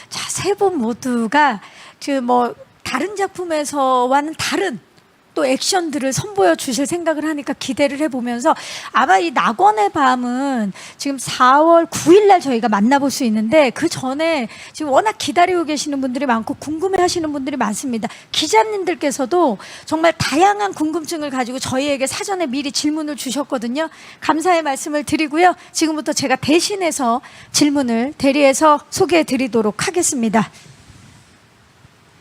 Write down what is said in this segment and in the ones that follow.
자, 세 분 모두가 그 뭐 다른 작품에서와는 다른 또 액션들을 선보여 주실 생각을 하니까 기대를 해보면서 아마 이 낙원의 밤은 지금 4월 9일 날 저희가 만나볼 수 있는데 그 전에 지금 워낙 기다리고 계시는 분들이 많고 궁금해 하시는 분들이 많습니다. 기자님들께서도 정말 다양한 궁금증을 가지고 저희에게 사전에 미리 질문을 주셨거든요. 감사의 말씀을 드리고요. 지금부터 제가 대신해서 질문을 대리해서 소개해 드리도록 하겠습니다.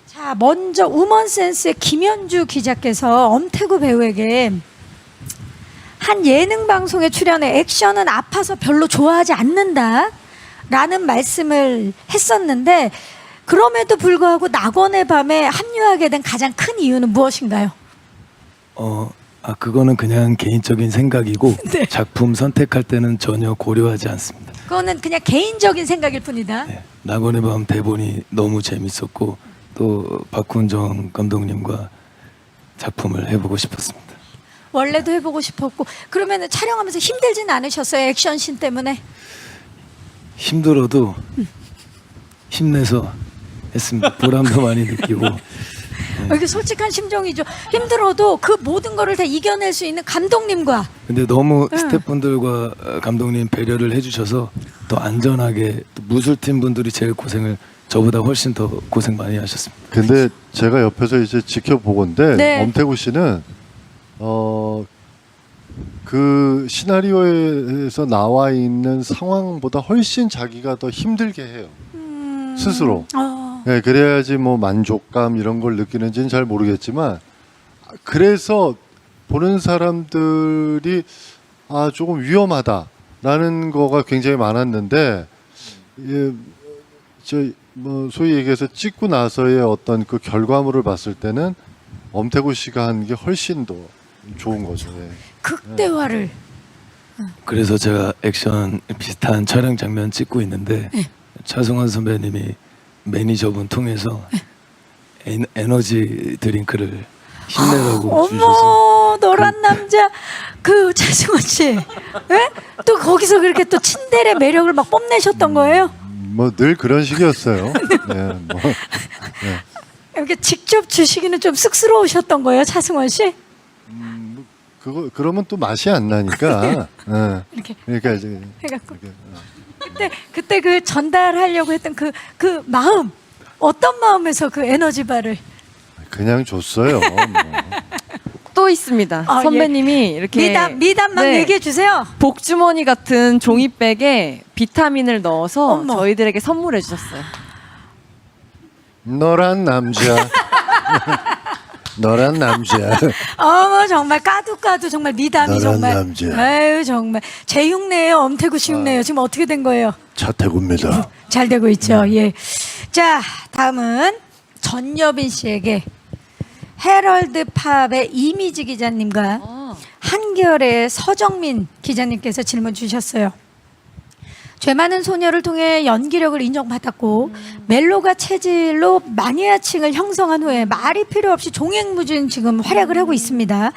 자, 먼저 우먼센스의 김현주 기자께서 엄태구 배우에게 한 예능 방송에 출연해 액션은 아파서 별로 좋아하지 않는다 라는 말씀을 했었는데 그럼에도 불구하고 낙원의 밤에 합류하게 된 가장 큰 이유는 무엇인가요? 그거는 그냥 개인적인 생각이고 네. 작품 선택할 때는 전혀 고려하지 않습니다. 그거는 그냥 개인적인 생각일 뿐이다. 네. 낙원의 밤 대본이 너무 재밌었고 또 박훈정 감독님과 작품을 해보고 싶었습니다. 원래도 해보고 싶었고 그러면 촬영하면서 힘들진 않으셨어요? 액션씬 때문에? 힘들어도 힘내서 했습니다. 보람도 많이 느끼고. 이게 솔직한 심정이죠. 힘들어도 그 모든 거를 다 이겨낼 수 있는 감독님과 근데 너무 스태프분들과 감독님 배려를 해주셔서 더 안전하게 또 무술팀 분들이 제일 고생을 저보다 훨씬 더 고생 많이 하셨습니다. 근데 제가 옆에서 이제 지켜보건데 네. 엄태구 씨는 그 시나리오에서 나와 있는 상황보다 훨씬 자기가 더 힘들게 해요. 스스로. 네, 그래야지 뭐 만족감 이런 걸 느끼는지는 잘 모르겠지만 그래서 보는 사람들이 조금 위험하다라는 거가 굉장히 많았는데 뭐 소위 얘기해서 찍고 나서의 어떤 그 결과물을 봤을 때는 엄태구 씨가 한 게 훨씬 더 좋은 거죠. 네. 극대화를 그래서 제가 액션 비슷한 촬영 장면 찍고 있는데 차승원 선배님이 매니저분 통해서 에너지 드링크를 힘내라고 주셔서 어머 노란 남자 그 최승원 씨, 예? 또 거기서 그렇게 또 친데레 매력을 막 뽐내셨던 거예요? 뭐 늘 그런 식이었어요. 네, 뭐. 이렇게 직접 주시기는 좀 쑥스러우셨던 거예요, 차승원 씨? 그러면 또 맛이 안 나니까. 네. 이렇게 그러니까 이제 해갖고 그때 그 전달하려고 했던 그 마음 어떤 마음에서 그 에너지바를 그냥 줬어요. 뭐. 또 있습니다. 선배님이 이렇게 미담만 네, 얘기해 주세요. 복주머니 같은 종이백에 비타민을 넣어서 어머. 저희들에게 선물해 주셨어요. 너란 남자. 너란 남자. 어머 정말 까도 정말 미담이 너란 정말. 남자. 아유 정말 제 흉내예요, 엄태구 씨 흉내예요. 지금 어떻게 된 거예요? 차태구입니다. 잘 되고 있죠. 예. 자 다음은 전여빈 씨에게 헤럴드 팝의 이미지 기자님과 한겨레의 서정민 기자님께서 질문 주셨어요. 죄 많은 소녀를 통해 연기력을 인정받았고 멜로가 체질로 마니아층을 형성한 후에 말이 필요 없이 종횡무진 지금 활약을 하고 있습니다.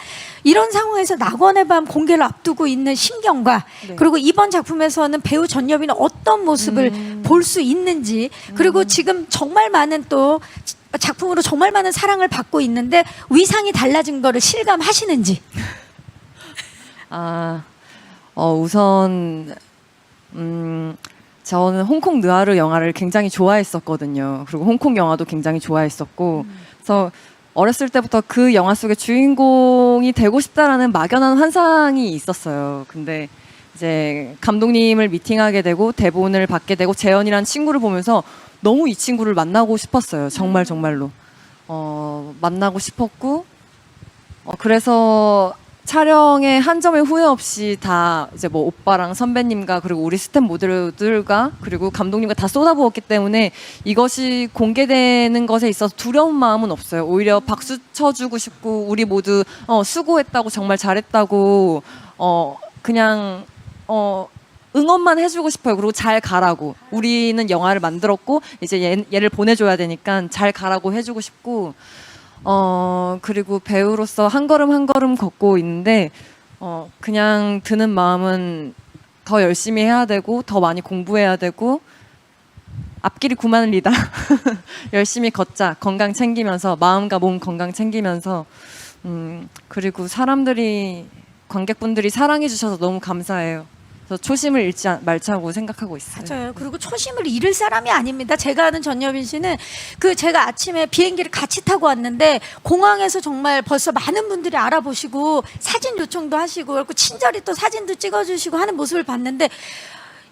이런 상황에서 낙원의 밤 공개를 앞두고 있는 심경과 그리고 이번 작품에서는 배우 전여빈은 어떤 모습을 볼 수 있는지 그리고 지금 정말 많은 또 작품으로 정말 많은 사랑을 받고 있는데 위상이 달라진 거를 실감하시는지. 우선 저는 홍콩 느와르 영화를 굉장히 좋아했었거든요. 그리고 홍콩 영화도 굉장히 좋아했었고 그래서 어렸을 때부터 그 영화 속의 주인공이 되고 싶다라는 막연한 환상이 있었어요. 근데 이제 감독님을 미팅하게 되고 대본을 받게 되고 재현이라는 친구를 보면서 너무 이 친구를 만나고 싶었어요. 정말로 만나고 싶었고 그래서 촬영에 한 점의 후회 없이 다 이제 뭐 오빠랑 선배님과 그리고 우리 스태프 모델들과 그리고 감독님과 다 쏟아부었기 때문에 이것이 공개되는 것에 있어서 두려운 마음은 없어요. 오히려 박수 쳐주고 싶고 우리 모두 수고했다고 정말 잘했다고 그냥 응원만 해주고 싶어요. 그리고 잘 가라고. 우리는 영화를 만들었고 이제 얘를 보내줘야 되니까 잘 가라고 해주고 싶고 그리고 배우로서 한 걸음 한 걸음 걷고 있는데 그냥 드는 마음은 더 열심히 해야 되고 더 많이 공부해야 되고 앞길이 구만리다. 열심히 걷자. 건강 챙기면서 마음과 몸 건강 챙기면서 그리고 사람들이 관객분들이 사랑해 주셔서 너무 감사해요. 그래서 초심을 잃지 말자고 생각하고 있어요. 맞아요. 그리고 초심을 잃을 사람이 아닙니다. 제가 아는 전여빈 씨는 그 제가 아침에 비행기를 같이 타고 왔는데 공항에서 정말 벌써 많은 분들이 알아보시고 사진 요청도 하시고 그리고 친절히 또 사진도 찍어주시고 하는 모습을 봤는데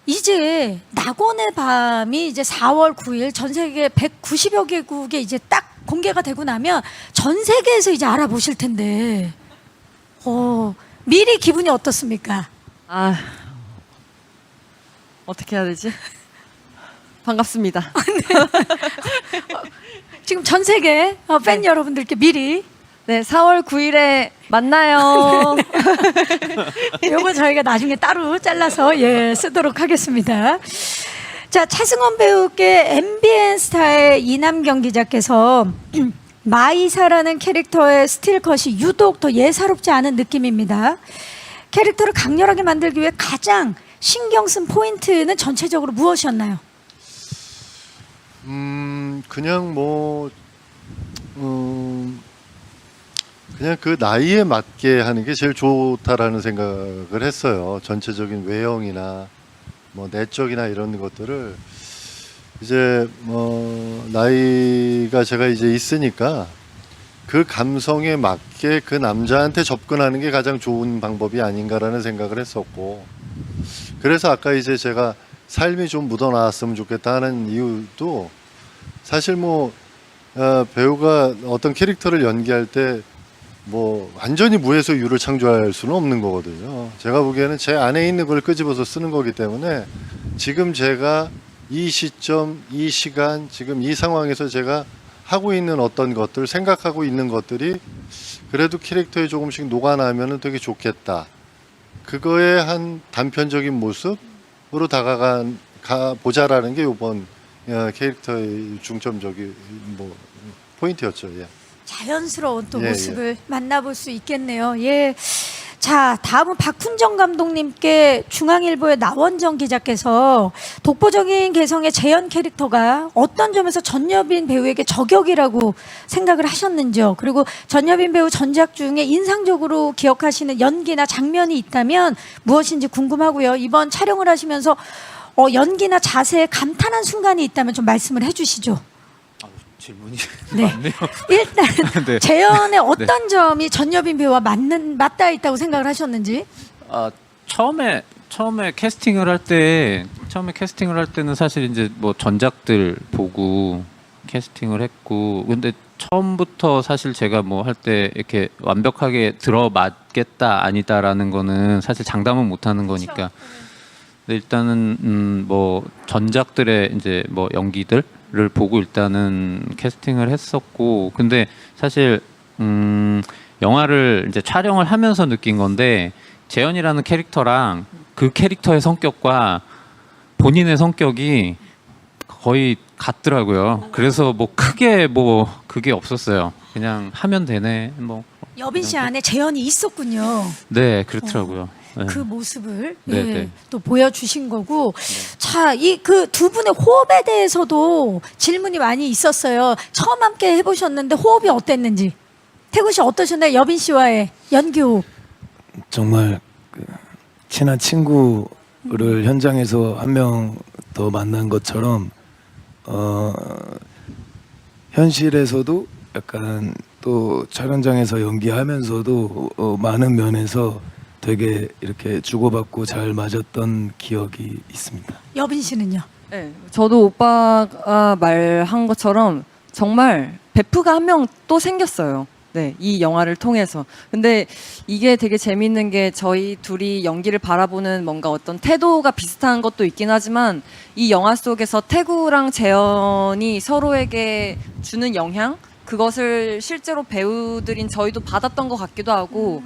이제 낙원의 밤이 이제 4월 9일 전 세계 190여 개국에 이제 딱 공개가 되고 나면 전 세계에서 이제 알아보실 텐데 미리 기분이 어떻습니까? 아, 어떻게 해야 되지? 반갑습니다. 지금 전 세계 팬 여러분들께 미리 네, 4월 9일에 만나요. 요거 저희가 나중에 따로 잘라서 쓰도록 하겠습니다. 자, 차승원 배우께 MBN 스타의 이남경 기자께서 마이사라는 캐릭터의 스틸컷이 유독 더 예사롭지 않은 느낌입니다. 캐릭터를 강렬하게 만들기 위해 가장 신경 쓴 포인트는 전체적으로 무엇이었나요? 그냥 그냥 그 나이에 맞게 하는 게 제일 좋다라는 생각을 했어요. 전체적인 외형이나 뭐 내적이나 이런 것들을 이제 나이가 제가 이제 있으니까 그 감성에 맞게 그 남자한테 접근하는 게 가장 좋은 방법이 아닌가라는 생각을 했었고, 그래서 아까 이제 제가 삶이 좀 묻어나왔으면 좋겠다 하는 이유도 사실 배우가 어떤 캐릭터를 연기할 때 완전히 무에서 유를 창조할 수는 없는 거거든요. 제가 보기에는 제 안에 있는 걸 끄집어서 쓰는 거기 때문에 지금 제가 이 시점, 이 시간, 지금 이 상황에서 제가 하고 있는 어떤 것들, 생각하고 있는 것들이 그래도 캐릭터에 조금씩 녹아나면 되게 좋겠다. 그거의 한 단편적인 모습으로 가보자라는 게 이번 캐릭터의 중점적인 포인트였죠. 예. 자연스러운 또 예, 모습을 만나볼 수 있겠네요. 예. 자, 다음은 박훈정 감독님께 중앙일보의 나원정 기자께서 독보적인 개성의 재현 캐릭터가 어떤 점에서 전여빈 배우에게 저격이라고 생각을 하셨는지요. 그리고 전여빈 배우 전작 중에 인상적으로 기억하시는 연기나 장면이 있다면 무엇인지 궁금하고요. 이번 촬영을 하시면서 연기나 자세에 감탄한 순간이 있다면 좀 말씀을 해주시죠. 질문이 네. 많네요. 일단 네. 재현의 어떤 점이 전여빈 배우와 맞닿아 있다고 생각을 하셨는지. 처음에 캐스팅을 할 때는 사실 이제 전작들 보고 캐스팅을 했고, 근데 처음부터 사실 제가 할 때 이렇게 완벽하게 들어맞겠다 아니다라는 거는 사실 장담은 못 하는 거니까. 근데 일단은 전작들의 이제 연기들 를 보고 일단은 캐스팅을 했었고, 근데 사실 영화를 이제 촬영을 하면서 느낀 건데 재현이라는 캐릭터랑 그 캐릭터의 성격과 본인의 성격이 거의 같더라고요. 그래서 크게 그게 없었어요. 그냥 하면 되네. 여빈 씨 안에 재현이 있었군요. 네, 그렇더라고요. 네. 그 모습을 네, 네. 또 보여주신 거고. 자, 이 그 두 분의 호흡에 대해서도 질문이 많이 있었어요. 처음 함께 해보셨는데 호흡이 어땠는지. 태구 씨 어떠셨나요? 여빈 씨와의 연기 호흡. 정말 친한 친구를 현장에서 한 명 더 만난 것처럼 현실에서도 약간 또 촬영장에서 연기하면서도 많은 면에서 되게 이렇게 주고받고 잘 맞았던 기억이 있습니다. 여빈 씨는요? 네, 저도 오빠가 말한 것처럼 정말 베프가 한 명 또 생겼어요. 네, 이 영화를 통해서. 근데 이게 되게 재밌는 게 저희 둘이 연기를 바라보는 뭔가 어떤 태도가 비슷한 것도 있긴 하지만 이 영화 속에서 태구랑 재현이 서로에게 주는 영향? 그것을 실제로 배우들인 저희도 받았던 것 같기도 하고,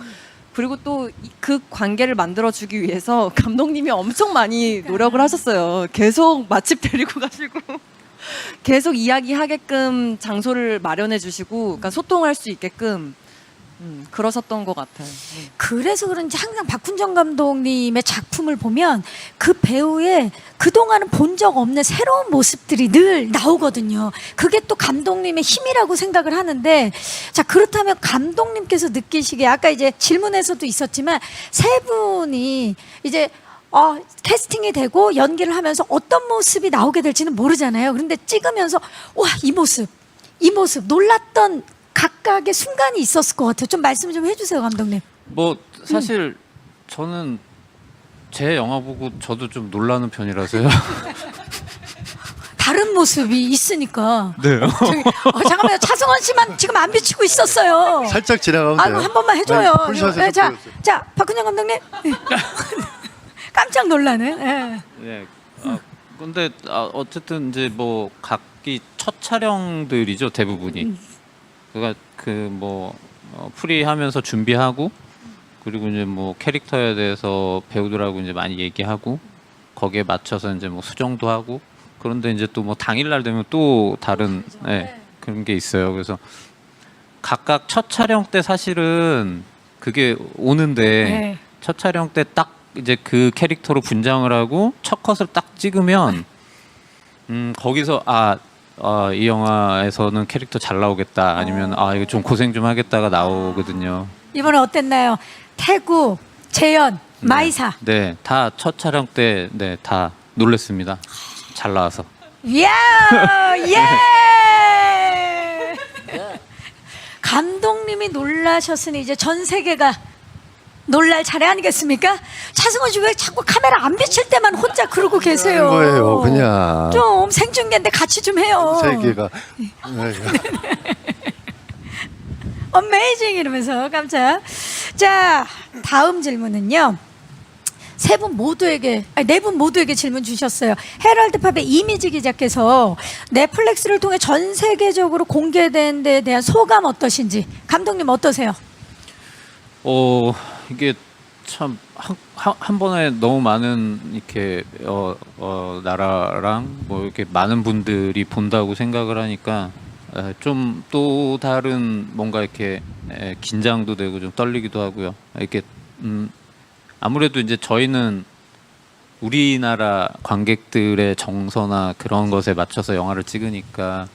그리고 또 그 관계를 만들어주기 위해서 감독님이 엄청 많이 노력을 하셨어요. 계속 맛집 데리고 가시고 계속 이야기하게끔 장소를 마련해 주시고, 그러니까 소통할 수 있게끔. 그러셨던 것 같아요. 그래서 그런지 항상 박훈정 감독님의 작품을 보면 그 배우의 그동안은 본 적 없는 새로운 모습들이 늘 나오거든요. 그게 또 감독님의 힘이라고 생각을 하는데, 자, 그렇다면 감독님께서 느끼시기에 아까 이제 질문에서도 있었지만 세 분이 이제 캐스팅이 되고 연기를 하면서 어떤 모습이 나오게 될지는 모르잖아요. 그런데 찍으면서 와, 이 모습 놀랐던 각각의 순간이 있었을 것 같아요. 좀 말씀 좀 해주세요, 감독님. 뭐 사실 저는 제 영화 보고 저도 좀 놀라는 편이라서요. 다른 모습이 있으니까. 네. 잠깐만요. 차승원 씨만 지금 안 비치고 있었어요. 살짝 지나가면 돼요. 한 번만 해줘요. 아니, 풀샷에서 네, 자, 보여주세요. 자, 박훈정 감독님. 깜짝 놀라는. 네. 근데 어쨌든 이제 뭐 각기 첫 촬영들이죠, 대부분이. 그러니까 그 뭐 프리하면서 준비하고, 그리고 이제 뭐 캐릭터에 대해서 배우들하고 이제 많이 얘기하고, 거기에 맞춰서 이제 뭐 수정도 하고. 그런데 이제 또 뭐 당일날 되면 또 다른 그런 게 있어요. 그래서 각각 첫 촬영 때 사실은 그게 오는데 네. 첫 촬영 때 딱 이제 그 캐릭터로 분장을 하고 첫 컷을 딱 찍으면 거기서 이 영화에서는 캐릭터 잘 나오겠다, 아니면 이거 좀 고생 좀 하겠다가 나오거든요. 이번에 어땠나요? 태구, 재현, 마이사. 네, 다 첫 촬영 때 다 놀랬습니다. 잘 나와서. 이야, 예! 감독님이 놀라셨으니 이제 전 세계가 놀랄 차례 아니겠습니까? 차승원 씨 왜 자꾸 카메라 안 비칠 때만 혼자 그러고 계세요? 거예요, 그냥. 좀 생중계인데 같이 좀 해요. 세계가. 어메이징 이러면서 깜짝. 자, 다음 질문은요. 세 분 모두에게, 네 분 모두에게 질문 주셨어요. 헤럴드팝의 이미지 기자께서 넷플릭스를 통해 전 세계적으로 공개된 데에 대한 소감 어떠신지. 감독님 어떠세요? 이게 참 한 번에 너무 많은 이렇게 나라랑 뭐 이렇게 많은 분들이 본다고 생각을 하니까 좀 또 다른 뭔가 이렇게 긴장도 되고 좀 떨리기도 하고요. 이렇게 아무래도 이제 저희는 우리나라 관객들의 정서나 그런 것에 맞춰서 영화를 찍으니까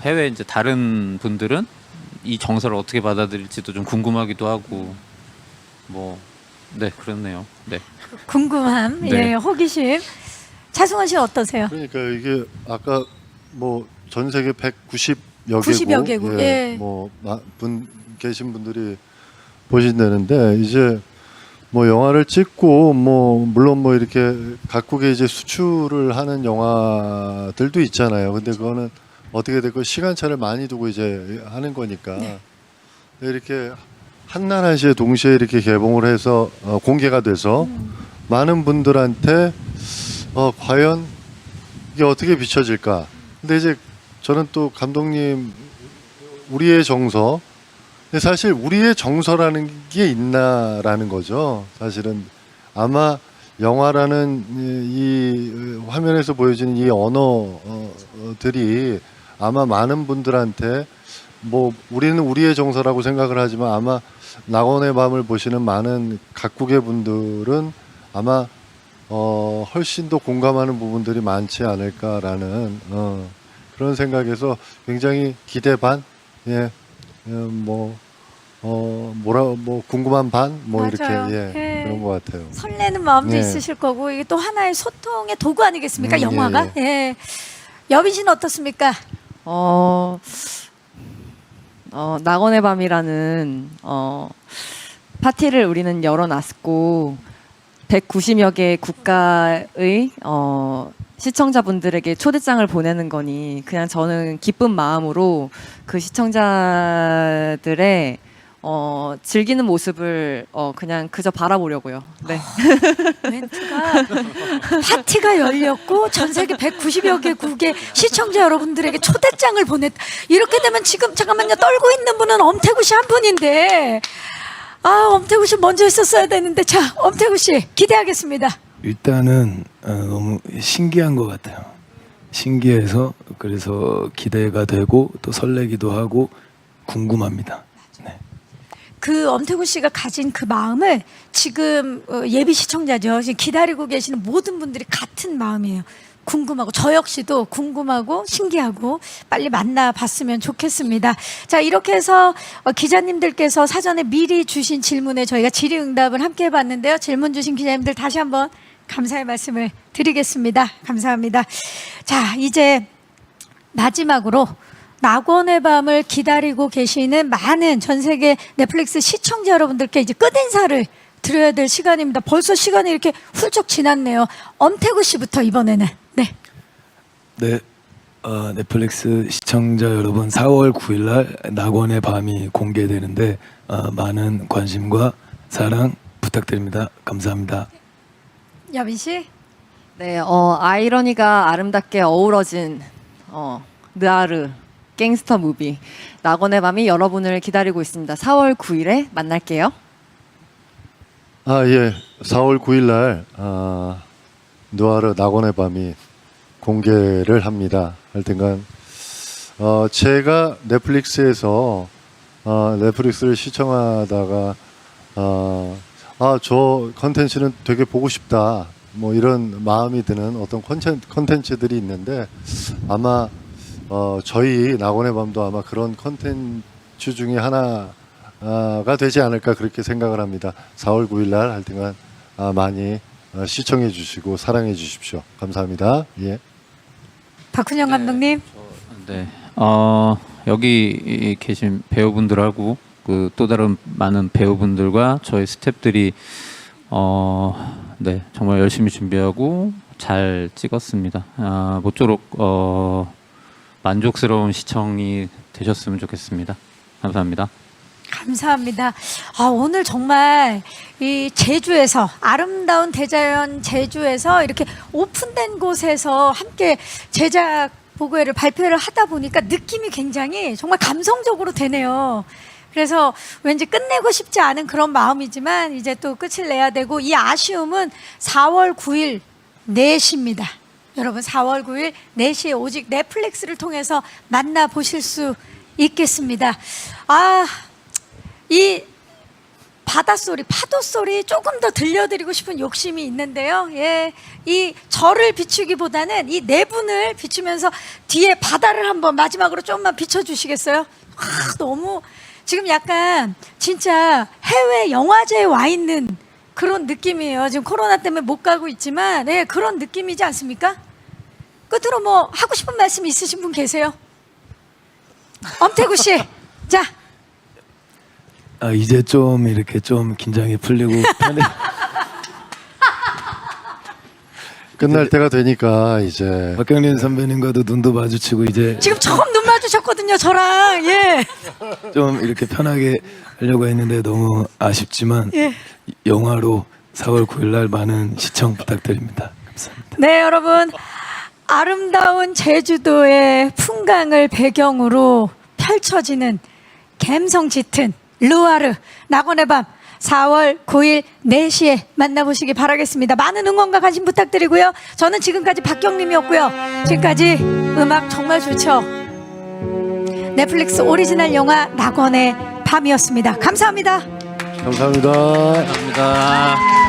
해외 이제 다른 분들은 이 정서를 어떻게 받아들일지도 좀 궁금하기도 하고 그렇네요. 네. 궁금함, 네. 예, 호기심. 차승원 씨 어떠세요? 그러니까 이게 아까 뭐 전 세계 190여 90여 개국, 예. 계신 분들이 보신다는데, 이제 뭐 영화를 찍고 물론 이렇게 각국에 이제 수출을 하는 영화들도 있잖아요. 근데 그거는 어떻게 될까 시간차를 많이 두고 이제 하는 거니까. 이렇게 한나라시에 동시에 이렇게 개봉을 해서 공개가 돼서 많은 분들한테 과연 이게 어떻게 비춰질까. 근데 이제 저는 또 감독님 우리의 정서, 근데 사실 우리의 정서라는 게 있나라는 거죠. 사실은 아마 영화라는 이 화면에서 보여지는 이 언어들이 아마 많은 분들한테 우리는 우리의 정서라고 생각을 하지만 아마 낙원의 밤을 보시는 많은 각국의 분들은 아마 훨씬 더 공감하는 부분들이 많지 않을까라는 그런 생각에서 굉장히 기대 반, 궁금한 반, 이렇게 맞아요. 그런 것 같아요. 설레는 마음도 예. 있으실 거고, 이게 또 하나의 소통의 도구 아니겠습니까? 영화가. 예. 예. 여빈 씨는 어떻습니까? 낙원의 밤이라는 파티를 우리는 열어놨고 190여 개 국가의 시청자분들에게 초대장을 보내는 거니 그냥 저는 기쁜 마음으로 그 시청자들의 즐기는 모습을 그냥 그저 바라보려고요. 네. 멘트가 파티가 열렸고 전 세계 190여 개국의 시청자 여러분들에게 초대장을 보냈다. 이렇게 되면 지금 잠깐만요. 떨고 있는 분은 엄태구 씨 한 분인데 엄태구 씨 먼저 했었어야 되는데 자 엄태구 씨 기대하겠습니다. 일단은 너무 신기한 것 같아요. 신기해서 그래서 기대가 되고 또 설레기도 하고 궁금합니다. 네. 그 엄태구 씨가 가진 그 마음을 지금 예비 시청자죠. 지금 기다리고 계시는 모든 분들이 같은 마음이에요. 궁금하고 저 역시도 궁금하고 신기하고 빨리 만나봤으면 좋겠습니다. 자, 이렇게 해서 기자님들께서 사전에 미리 주신 질문에 저희가 질의응답을 함께 해봤는데요. 질문 주신 기자님들 다시 한번 감사의 말씀을 드리겠습니다. 감사합니다. 자, 이제 마지막으로 낙원의 밤을 기다리고 계시는 많은 전 세계 넷플릭스 시청자 여러분들께 이제 끝인사를 드려야 될 시간입니다. 벌써 시간이 이렇게 훌쩍 지났네요. 엄태구 씨부터 이번에는. 네. 네, 넷플릭스 시청자 여러분, 4월 9일 날 낙원의 밤이 공개되는데 많은 관심과 사랑 부탁드립니다. 감사합니다. 여빈 씨. 네, 아이러니가 아름답게 어우러진 느아르 갱스터 무비 낙원의 밤이 여러분을 기다리고 있습니다. 4월 9일에 만날게요. 예. 4월 9일 날 누아르 낙원의 밤이 공개를 합니다. 하여튼간 제가 넷플릭스에서 넷플릭스를 시청하다가 저 컨텐츠는 되게 보고 싶다, 뭐 이런 마음이 드는 어떤 컨텐츠들이 있는데, 아마 저희 낙원의 밤도 아마 그런 컨텐츠 중에 하나가 되지 않을까 그렇게 생각을 합니다. 4월 9일 날 하여튼간 많이 시청해 주시고 사랑해 주십시오. 감사합니다. 예. 박훈영 감독님. 네. 여기 계신 배우분들하고 그 또 다른 많은 배우분들과 저희 스태프들이 네, 정말 열심히 준비하고 잘 찍었습니다. 모쪼록 만족스러운 시청이 되셨으면 좋겠습니다. 감사합니다. 감사합니다. 오늘 정말 이 제주에서 아름다운 대자연 제주에서 이렇게 오픈된 곳에서 함께 제작 보고회를 발표를 하다 보니까 느낌이 굉장히 정말 감성적으로 되네요. 그래서 왠지 끝내고 싶지 않은 그런 마음이지만 이제 또 끝을 내야 되고, 이 아쉬움은 4월 9일 4시입니다. 여러분 4월 9일 4시에 오직 넷플릭스를 통해서 만나보실 수 있겠습니다. 이 바닷소리, 파도소리 조금 더 들려드리고 싶은 욕심이 있는데요. 예, 이 저를 비추기보다는 이 네 분을 비추면서 뒤에 바다를 한번 마지막으로 좀만 비춰주시겠어요? 너무 지금 약간 진짜 해외 영화제에 와 있는 그런 느낌이에요. 지금 코로나 때문에 못 가고 있지만 그런 느낌이지 않습니까? 끝으로 뭐 하고 싶은 말씀 있으신 분 계세요? 엄태구 씨, 자. 이제 좀 이렇게 좀 긴장이 풀리고 끝날 때가 되니까 이제 박경린 선배님과도 눈도 마주치고 이제 지금 처음 눈 마주쳤거든요, 저랑. 예. 좀 이렇게 편하게 하려고 했는데 너무 아쉽지만 예. 영화로 4월 9일 짙날 많은 시청 부탁드립니다. 감사합니다. 네, 여러분. 아름다운 제주도의 풍광을 배경으로 펼쳐지는 감성 짙은 느아르 낙원의 밤 4월 9일 4시에 만나보시기 바라겠습니다. 많은 응원과 관심 부탁드리고요. 저는 지금까지 박경림이었고요. 지금까지 음악 정말 좋죠. 넷플릭스 오리지널 영화 낙원의 밤이었습니다. 감사합니다. 감사합니다. 감사합니다.